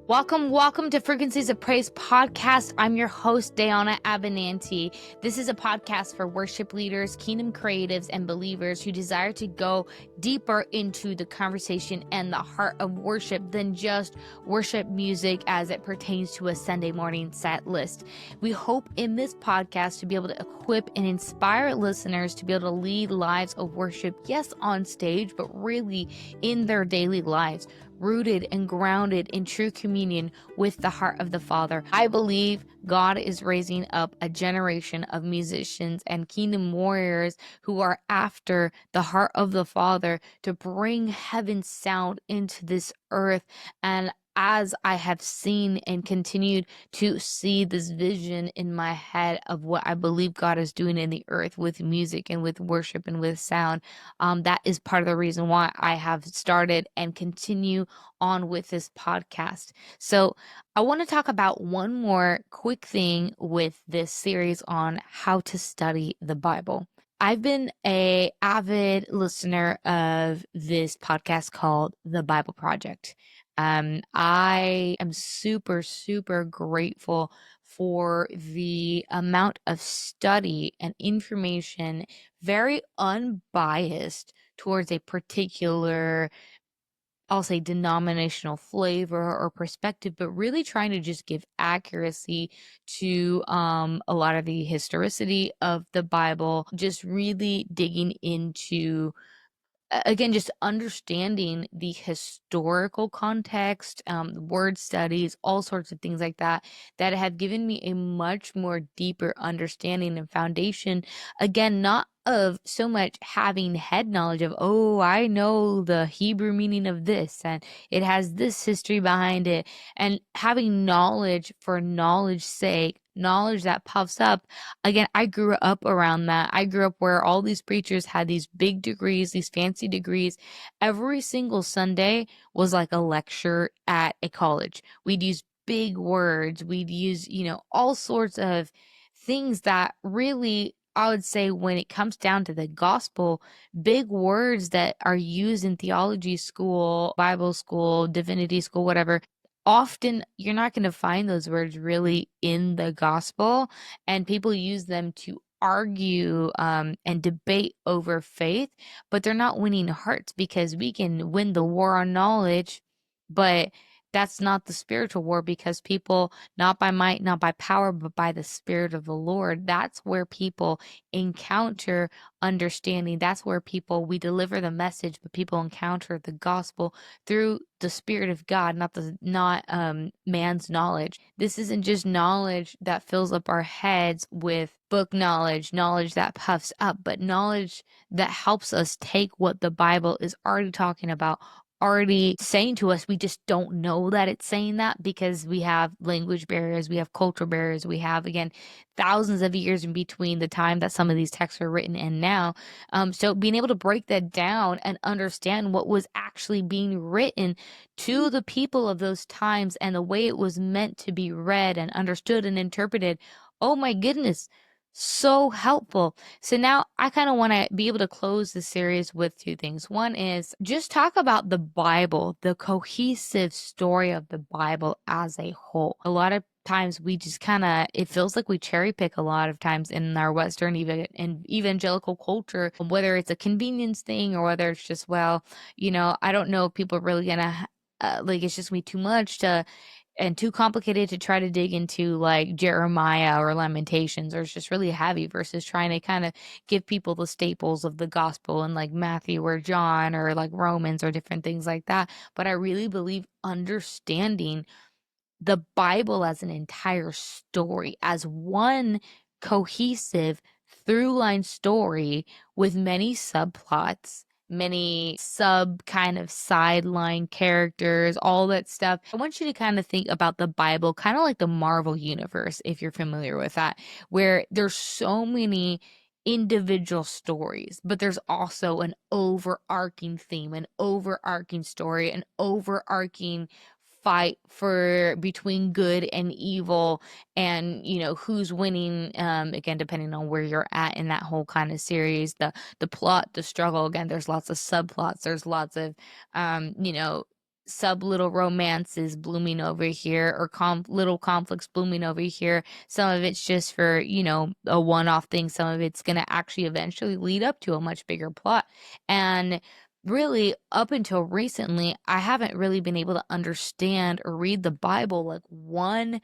Welcome to Frequencies of Praise podcast. I'm your host, Dayana Abenanti. This is a podcast for worship leaders, kingdom creatives, and believers who desire to go deeper into the conversation and the heart of worship than just worship music as it pertains to a Sunday morning set list. We hope in this podcast to be able to equip and inspire listeners to be able to lead lives of worship, yes, on stage, but really in their daily lives, rooted and grounded in true communion with the heart of the Father. I believe God is raising up a generation of musicians and kingdom warriors who are after the heart of the Father to bring heaven's sound into this earth. And as I have seen and continued to see this vision in my head of what I believe God is doing in the earth with music and with worship and with sound, that is part of the reason why I have started and continue on with this podcast. So I want to talk about one more quick thing with this series on how to study the Bible. I've been an avid listener of this podcast called The Bible Project. I am super, super grateful for the amount of study and information, very unbiased towards a particular, I'll say, denominational flavor or perspective, but really trying to just give accuracy to a lot of the historicity of the Bible, just really digging into again, just understanding the historical context, word studies, all sorts of things like that, that have given me a much more deeper understanding and foundation. Again, not of so much having head knowledge of, oh, I know the Hebrew meaning of this and it has this history behind it, and having knowledge for knowledge's sake, knowledge that puffs up. Again, I grew up around that. I grew up where all these preachers had these big degrees, these fancy degrees. Every single Sunday was like a lecture at a college. We'd use big words. We'd use, all sorts of things that really, I would say, when it comes down to the gospel, big words that are used in theology school, Bible school, divinity school, whatever. Often you're not going to find those words really in the gospel, and people use them to argue and debate over faith, but they're not winning hearts, because we can win the war on knowledge, but that's not the spiritual war, because people, not by might, not by power, but by the Spirit of the Lord, that's where people encounter understanding. That's where we deliver the message, but people encounter the gospel through the Spirit of God, not man's knowledge. This isn't just knowledge that fills up our heads with book knowledge that puffs up, but knowledge that helps us take what the Bible is already talking about, already saying to us. We just don't know that it's saying that because we have language barriers, we have cultural barriers, we have, again, thousands of years in between the time that some of these texts were written and now. So being able to break that down and understand what was actually being written to the people of those times and the way it was meant to be read and understood and interpreted, oh my goodness, so helpful. So now I kind of want to be able to close the series with two things. One is just talk about the Bible, the cohesive story of the Bible as a whole. A lot of times we just it feels like we cherry pick a lot of times in our Western evangelical culture, whether it's a convenience thing or whether it's just, well, I don't know if people are really gonna it's just me too much and too complicated to try to dig into, like Jeremiah or Lamentations, or it's just really heavy, versus trying to kind of give people the staples of the gospel and like Matthew or John or like Romans or different things like that. But I really believe understanding the Bible as an entire story, as one cohesive through line story with many subplots, many sub kind of sideline characters, all that stuff. I want you to kind of think about the Bible kind of like the Marvel universe, if you're familiar with that, where there's so many individual stories, but there's also an overarching theme, an overarching story, an overarching fight for between good and evil, and who's winning, again, depending on where you're at in that whole kind of series, the plot, the struggle. Again, there's lots of subplots, there's lots of sub little romances blooming over here, or little conflicts blooming over here. Some of it's just for, a one-off thing. Some of it's going to actually eventually lead up to a much bigger plot. And really, up until recently, I haven't really been able to understand or read the Bible like one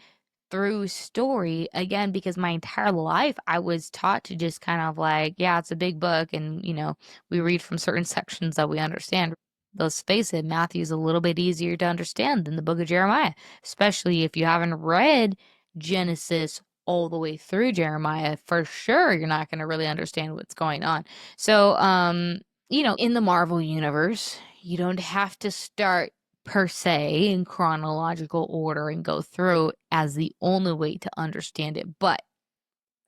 through story again, because my entire life I was taught to just kind of like, yeah, it's a big book, and we read from certain sections that we understand. Let's face it, Matthew's a little bit easier to understand than the book of Jeremiah, especially if you haven't read Genesis all the way through Jeremiah. For sure, you're not going to really understand what's going on. So, in the Marvel universe, you don't have to start per se in chronological order and go through as the only way to understand it. But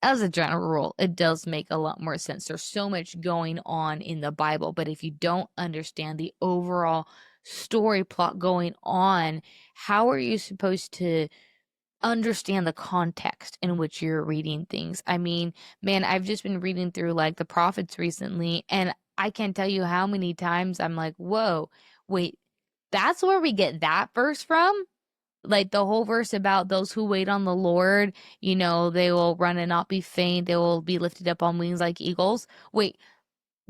as a general rule, it does make a lot more sense. There's so much going on in the Bible, but if you don't understand the overall story plot going on, how are you supposed to understand the context in which you're reading things? I mean, man, I've just been reading through like the prophets recently, and I can't tell you how many times I'm like, whoa, wait, that's where we get that verse from? Like the whole verse about those who wait on the Lord, they will run and not be faint. They will be lifted up on wings like eagles. Wait,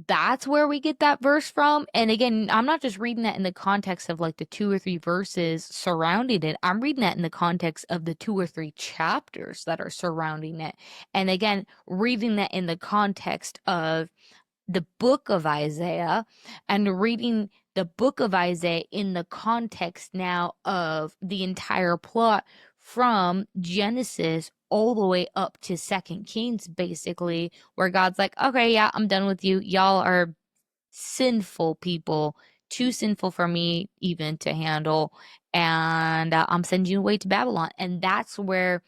that's where we get that verse from? And again, I'm not just reading that in the context of like the two or three verses surrounding it. I'm reading that in the context of the two or three chapters that are surrounding it. And again, reading that in the context of the book of Isaiah, and reading the book of Isaiah in the context now of the entire plot from Genesis all the way up to Second Kings, basically, where God's like, okay, yeah, I'm done with you. Y'all are sinful people, too sinful for me even to handle, and I'm sending you away to Babylon. And that's where,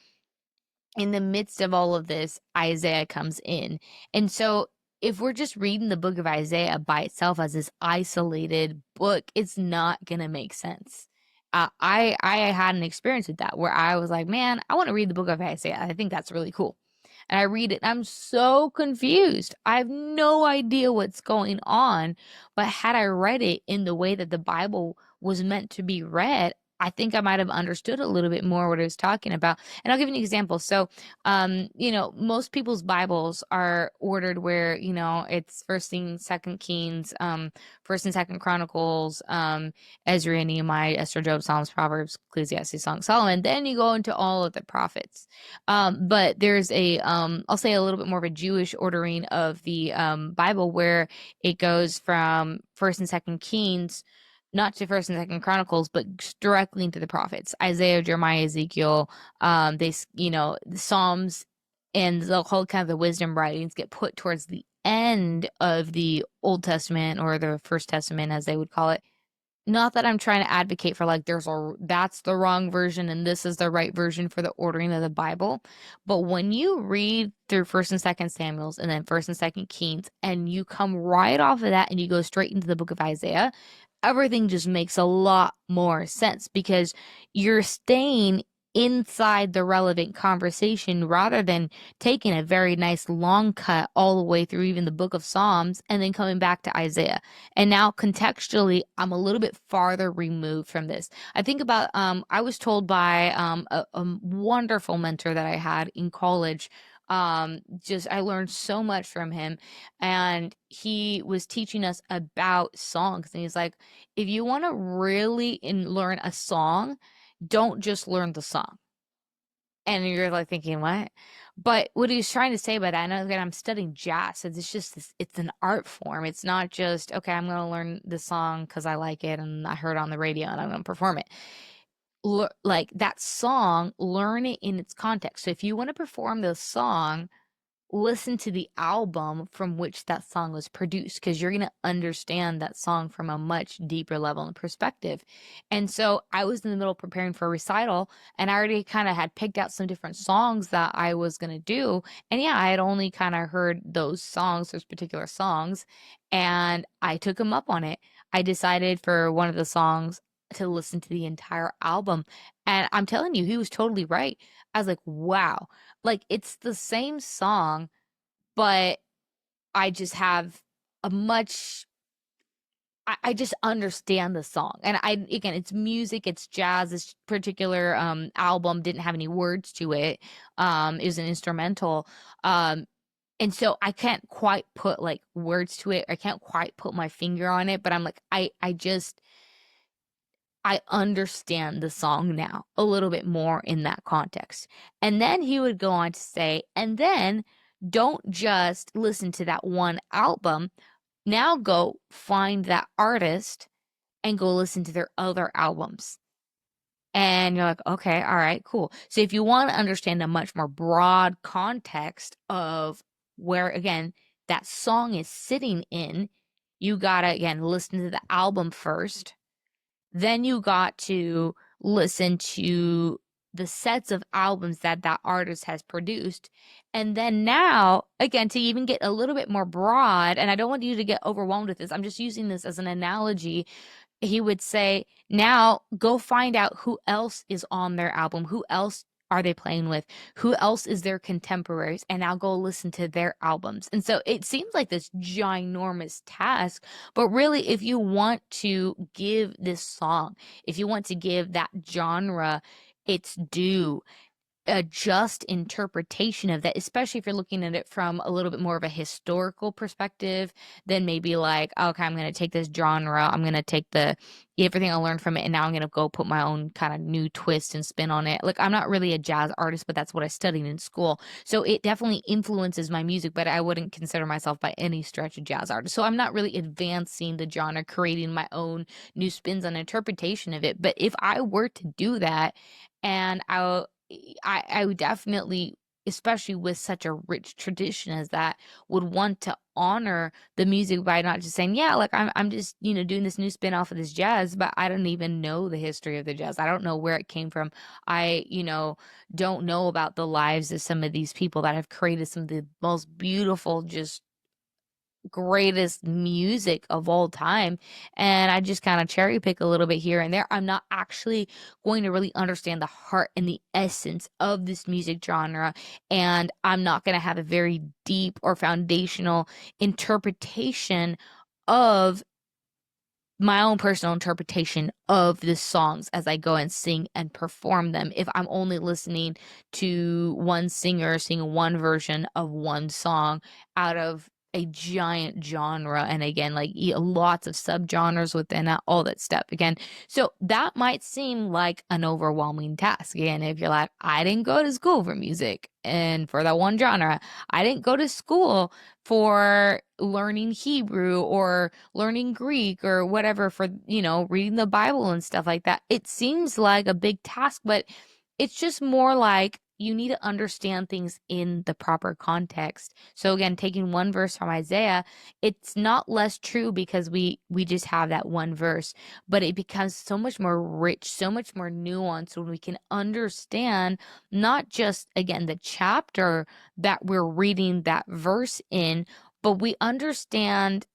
in the midst of all of this, Isaiah comes in. And so, if we're just reading the book of Isaiah by itself as this isolated book, it's not going to make sense. I had an experience with that where I was like, man, I want to read the book of Isaiah. I think that's really cool. And I read it, and I'm so confused. I have no idea what's going on. But had I read it in the way that the Bible was meant to be read, I think I might have understood a little bit more what it was talking about. And I'll give you an example. So, most people's Bibles are ordered where, it's First Kings, Second Kings, First and Second Chronicles, Ezra and Nehemiah, Esther, Job, Psalms, Proverbs, Ecclesiastes, Song of Solomon. Then you go into all of the prophets. But there's I'll say a little bit more of a Jewish ordering of the Bible, where it goes from First and Second Kings, not to First and Second Chronicles, but directly into the prophets, Isaiah, Jeremiah, Ezekiel. The Psalms and the whole kind of the wisdom writings get put towards the end of the Old Testament, or the First Testament, as they would call it. Not that I'm trying to advocate for like that's the wrong version and this is the right version for the ordering of the Bible. But when you read through First and Second Samuel's and then First and Second Kings, and you come right off of that and you go straight into the book of Isaiah, everything just makes a lot more sense, because you're staying inside the relevant conversation rather than taking a very nice long cut all the way through even the book of Psalms and then coming back to Isaiah. And now contextually, I'm a little bit farther removed from this. I think about, I was told by a wonderful mentor that I had in college. I learned so much from him, and he was teaching us about songs. And he's like, if you want to really learn a song, don't just learn the song. And you're like thinking, what? But what he's trying to say by that, I know that I'm studying jazz, so it's just it's an art form. It's not just, okay, I'm going to learn the song because I like it and I heard it on the radio and I'm going to perform it. Like that song, learn it in its context. So if you want to perform the song, listen to the album from which that song was produced, because you're going to understand that song from a much deeper level and perspective. And so I was in the middle of preparing for a recital, and I already kind of had picked out some different songs that I was going to do. And yeah, I had only kind of heard those particular songs, and I took him up on it. I decided for one of the songs to listen to the entire album. And I'm telling you, he was totally right. I was like, wow, like it's the same song, but I just have a much I just understand the song. And again, it's music, it's jazz. This particular album didn't have any words to it. It was an instrumental. Um, and so I can't quite put like words to it. I can't quite put my finger on it, but I'm like, I understand the song now a little bit more in that context. And then he would go on to say, and then don't just listen to that one album. Now go find that artist and go listen to their other albums. And you're like, okay, all right, cool. So if you want to understand a much more broad context of where, again, that song is sitting in, you gotta, again, listen to the album first. Then you got to listen to the sets of albums that that artist has produced. And then now, again, to even get a little bit more broad, and I don't want you to get overwhelmed with this, I'm just using this as an analogy. He would say, now go find out who else is on their album, who else are they playing with, who else is their contemporaries, and now go listen to their albums. And so it seems like this ginormous task, but really, if you want to give this song, if you want to give that genre its due, a just interpretation of that, especially if you're looking at it from a little bit more of a historical perspective, then maybe like, okay, I'm going to take this genre, I'm going to take everything I learned from it, and now I'm going to go put my own kind of new twist and spin on it. Like, I'm not really a jazz artist, but that's what I studied in school. So it definitely influences my music, but I wouldn't consider myself by any stretch a jazz artist. So I'm not really advancing the genre, creating my own new spins on interpretation of it. But if I were to do that, and I would definitely, especially with such a rich tradition as that, would want to honor the music by not just saying, yeah, like I'm just, doing this new spin off of this jazz, but I don't even know the history of the jazz. I don't know where it came from. I, don't know about the lives of some of these people that have created some of the most beautiful, just greatest music of all time, and I just kind of cherry pick a little bit here and there. I'm not actually going to really understand the heart and the essence of this music genre, and I'm not going to have a very deep or foundational interpretation of my own personal interpretation of the songs as I go and sing and perform them if I'm only listening to one singer sing one version of one song out of a giant genre. And again, like lots of subgenres within that, all that stuff again. So that might seem like an overwhelming task. Again, if you're like, I didn't go to school for music and for that one genre, I didn't go to school for learning Hebrew or learning Greek or whatever for, reading the Bible and stuff like that. It seems like a big task, but it's just more like you need to understand things in the proper context. So again, taking one verse from Isaiah, it's not less true because we just have that one verse, but it becomes so much more rich, so much more nuanced when we can understand not just again the chapter that we're reading that verse in, but we understand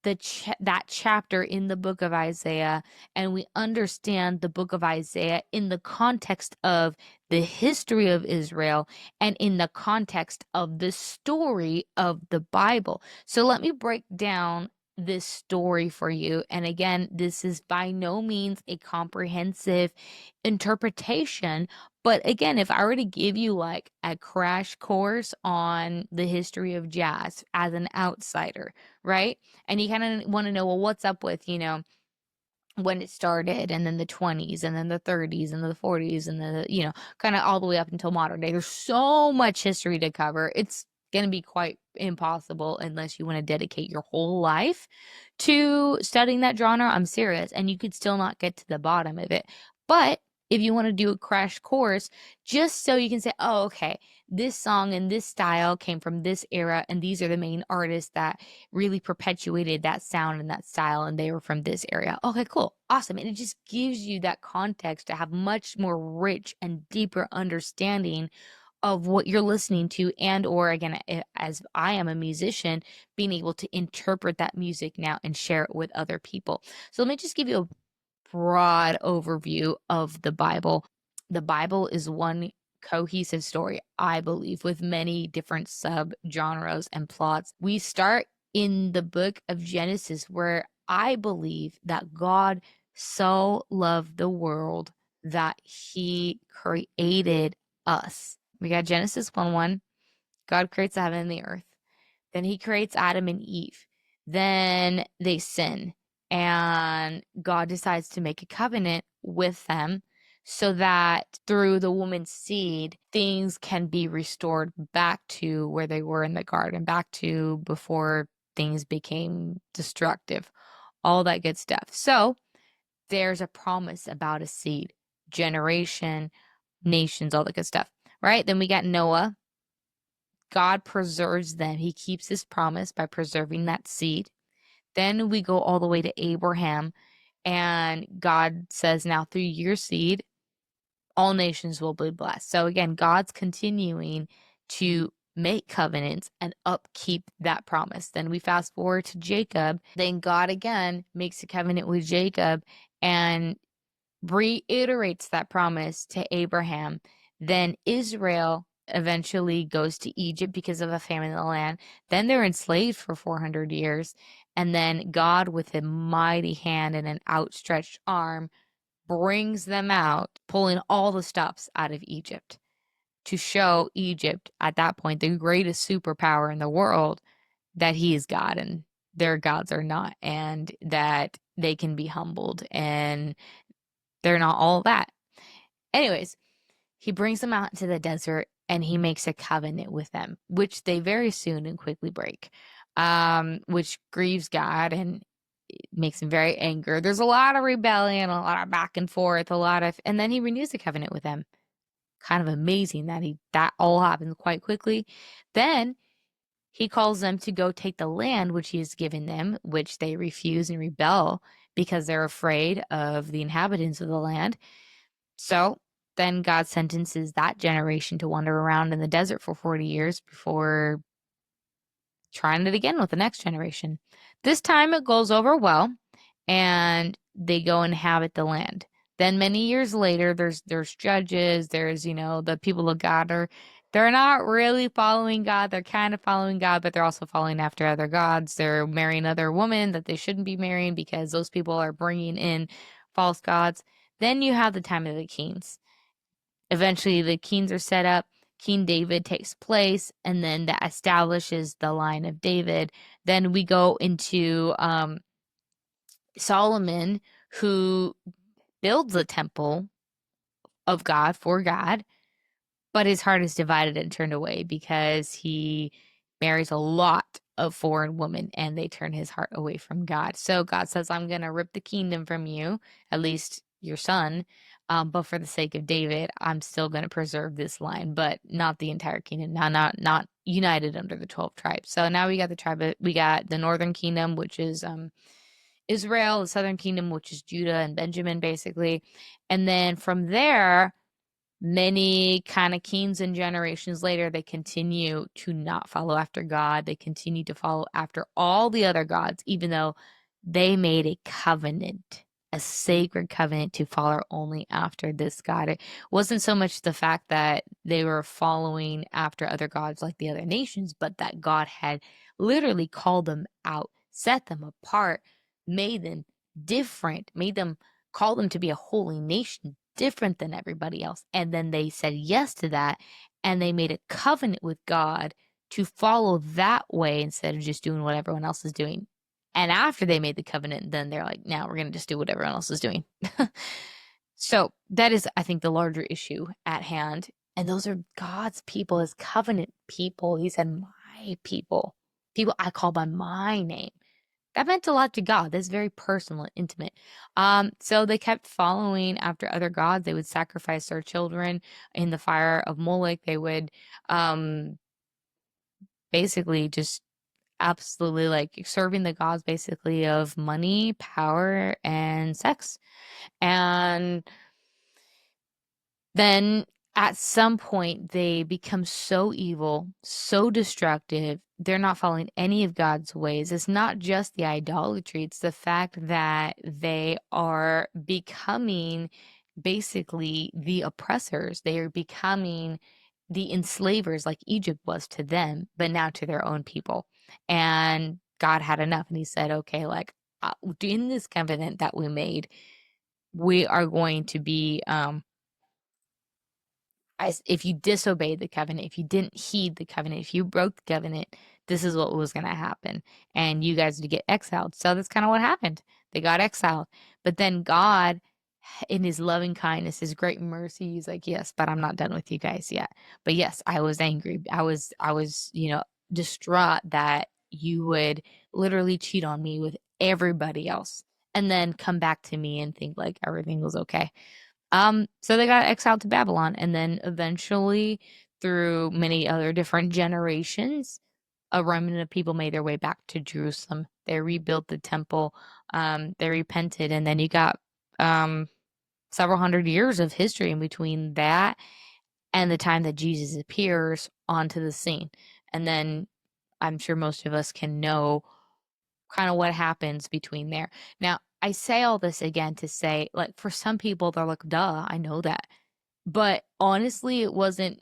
that chapter in the book of Isaiah, and we understand the book of Isaiah in the context of the history of Israel and in the context of the story of the Bible. So let me break down this story for you. And again, this is by no means a comprehensive interpretation. But again, if I were to give you like a crash course on the history of jazz as an outsider, right? And you kind of want to know, well, what's up with, when it started, and then the 20s, and then the 30s, and the 40s, and the, kind of all the way up until modern day. There's so much history to cover. It's going to be quite impossible unless you want to dedicate your whole life to studying that genre. I'm serious. And you could still not get to the bottom of it. But if you want to do a crash course, just so you can say, oh, okay, this song and this style came from this era, and these are the main artists that really perpetuated that sound and that style, and they were from this area. Okay, cool. Awesome. And it just gives you that context to have much more rich and deeper understanding of what you're listening to, and or again, as I am a musician, being able to interpret that music now and share it with other people. So let me just give you a broad overview of the Bible. The Bible is one cohesive story, I believe, with many different sub genres and plots. We start in the book of Genesis, where I believe that God so loved the world that he created us. We got Genesis 1:1. God creates the heaven and the earth. Then he creates Adam and Eve. Then they sin, and God decides to make a covenant with them so that through the woman's seed, things can be restored back to where they were in the garden, back to before things became destructive, all that good stuff. So there's a promise about a seed, generation, nations, all that good stuff, right? Then we got Noah. God preserves them. He keeps his promise by preserving that seed. Then we go all the way to Abraham, and God says, now through your seed, all nations will be blessed. So again, God's continuing to make covenants and upkeep that promise. Then we fast forward to Jacob. Then God again makes a covenant with Jacob and reiterates that promise to Abraham. Then Israel eventually goes to Egypt because of a famine in the land. Then they're enslaved for 400 years. And then God, with a mighty hand and an outstretched arm, brings them out, pulling all the stops out of Egypt to show Egypt at that point, the greatest superpower in the world, that he is God and their gods are not, and that they can be humbled and they're not all that. Anyways, he brings them out into the desert and he makes a covenant with them, which they very soon and quickly break, which grieves God and makes him very angry. There's a lot of rebellion, a lot of back and forth, and then he renews the covenant with them. Kind of amazing that all happens quite quickly. Then he calls them to go take the land which he has given them, which they refuse and rebel because they're afraid of the inhabitants of the land. So then God sentences that generation to wander around in the desert for 40 years before trying it again with the next generation. This time it goes over well, and they go inhabit the land. Then many years later, there's judges, there's, the people of God they're not really following God. They're kind of following God, but they're also following after other gods. They're marrying other women that they shouldn't be marrying because those people are bringing in false gods. Then you have the time of the kings. Eventually, the kings are set up. King David takes place, and then that establishes the line of David. Then we go into Solomon, who builds a temple of God for God, but his heart is divided and turned away because he marries a lot of foreign women and they turn his heart away from God. So God says, I'm going to rip the kingdom from you, at least your son. But for the sake of David, I'm still going to preserve this line, but not the entire kingdom. Now, not united under the 12 tribes. So now we got we got the northern kingdom, which is Israel, the southern kingdom, which is Judah and Benjamin, basically. And then from there, many kind of kings and generations later, they continue to not follow after God. They continue to follow after all the other gods, even though they made a covenant, a sacred covenant to follow only after this God. It wasn't so much the fact that they were following after other gods like the other nations, but that God had literally called them out, set them apart, made them different, called them to be a holy nation, different than everybody else. And then they said yes to that, and they made a covenant with God to follow that way instead of just doing what everyone else is doing. And after they made the covenant, then they're like, now we're going to just do what everyone else is doing. So that is, I think, the larger issue at hand. And those are God's people, his covenant people. He said, my people I call by my name. That meant a lot to God. That's very personal and intimate. So they kept following after other gods. They would sacrifice their children in the fire of Moloch. They would basically just absolutely like serving the gods basically of money, power, and sex. And then at some point they become so evil, so destructive. They're not following any of God's ways. It's not just the idolatry, it's the fact that they are becoming basically the oppressors. They are becoming the enslavers like Egypt was to them, but now to their own people. And God had enough and he said, okay, like in this covenant that we made, we are going to be, if you disobeyed the covenant, if you didn't heed the covenant, if you broke the covenant, this is what was going to happen. And you guys would get exiled. So that's kind of what happened. They got exiled. But then God, in his loving kindness, his great mercy, he's like, yes, but I'm not done with you guys yet. But yes, I was angry. I was, distraught that you would literally cheat on me with everybody else and then come back to me and think like everything was okay. So they got exiled to Babylon, and then eventually, through many other different generations, a remnant of people made their way back to Jerusalem. They rebuilt the temple. They repented, and then you got several hundred years of history in between that and the time that Jesus appears onto the scene. And then I'm sure most of us can know kind of what happens between there. Now, I say all this again to say, like, for some people, they're like, duh, I know that. But honestly, it wasn't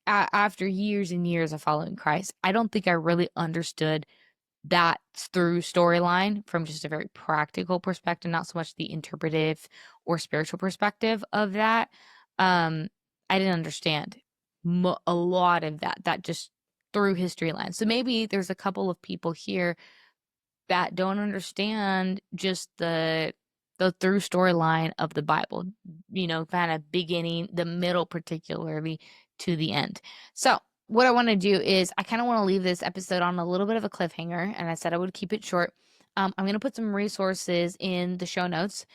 after years and years of following Christ. I don't think I really understood that through storyline from just a very practical perspective, not so much the interpretive or spiritual perspective of that. I didn't understand a lot of that just through history lines. So maybe there's a couple of people here that don't understand just the through storyline of the Bible, kind of beginning, the middle, particularly to the end. So what I want to do is I kind of want to leave this episode on a little bit of a cliffhanger, and I said I would keep it short. I'm going to put some resources in the show notes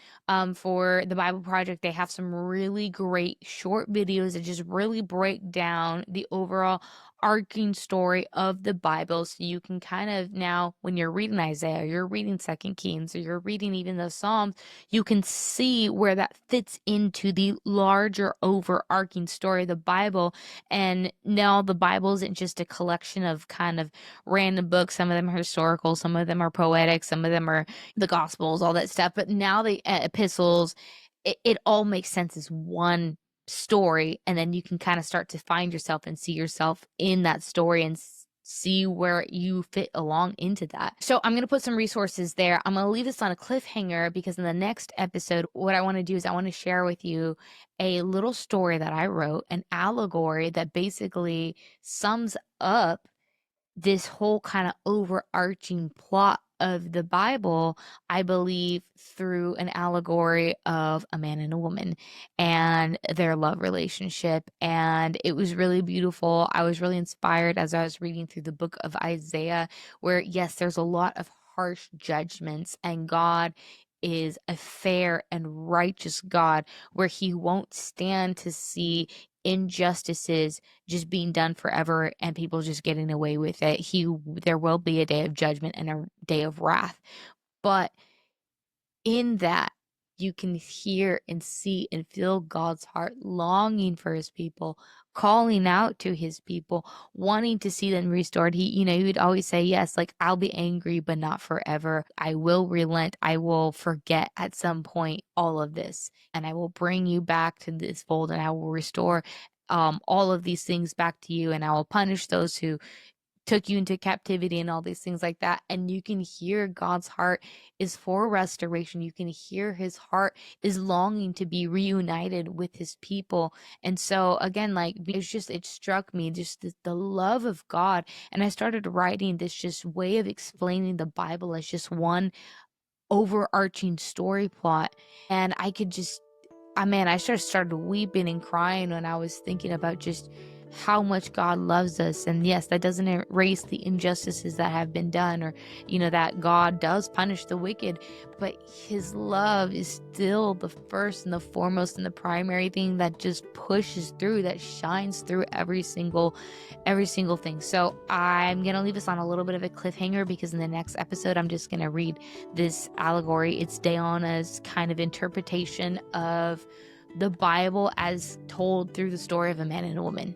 for the Bible Project. They have some really great short videos that just really break down the overall arcing story of the Bible, so you can kind of now, when you're reading Isaiah, you're reading Second Kings, or you're reading even the Psalms, you can see where that fits into the larger overarching story of the Bible. And now the Bible isn't just a collection of kind of random books. Some of them are historical, some of them are poetic, some of them are the Gospels, all that stuff. But now the epistles, it all makes sense as one story, and then you can kind of start to find yourself and see yourself in that story and see where you fit along into that. So I'm going to put some resources there. I'm going to leave this on a cliffhanger because in the next episode, what I want to do is I want to share with you a little story that I wrote, an allegory that basically sums up this whole kind of overarching plot of the Bible, I believe, through an allegory of a man and a woman and their love relationship. And it was really beautiful. I was really inspired as I was reading through the book of Isaiah, where, yes, there's a lot of harsh judgments, and God is a fair and righteous God, where he won't stand to see injustices just being done forever and people just getting away with it. There will be a day of judgment and a day of wrath. But in that, you can hear and see and feel God's heart longing for his people, calling out to his people, wanting to see them restored. He would always say, yes, like, I'll be angry, but not forever. I will relent. I will forget at some point all of this, and I will bring you back to this fold, and I will restore all of these things back to you, and I will punish those who took you into captivity and all these things like that. And you can hear God's heart is for restoration. You can hear his heart is longing to be reunited with his people. And so again, like, it struck me just the love of God. And I started writing this just way of explaining the Bible as just one overarching story plot. And I could just, I just started weeping and crying when I was thinking about just how much God loves us. And yes, that doesn't erase the injustices that have been done, or, that God does punish the wicked, but his love is still the first and the foremost and the primary thing that just pushes through, that shines through every single thing. So I'm going to leave us on a little bit of a cliffhanger, because in the next episode, I'm just going to read this allegory. It's Diana's kind of interpretation of the Bible as told through the story of a man and a woman.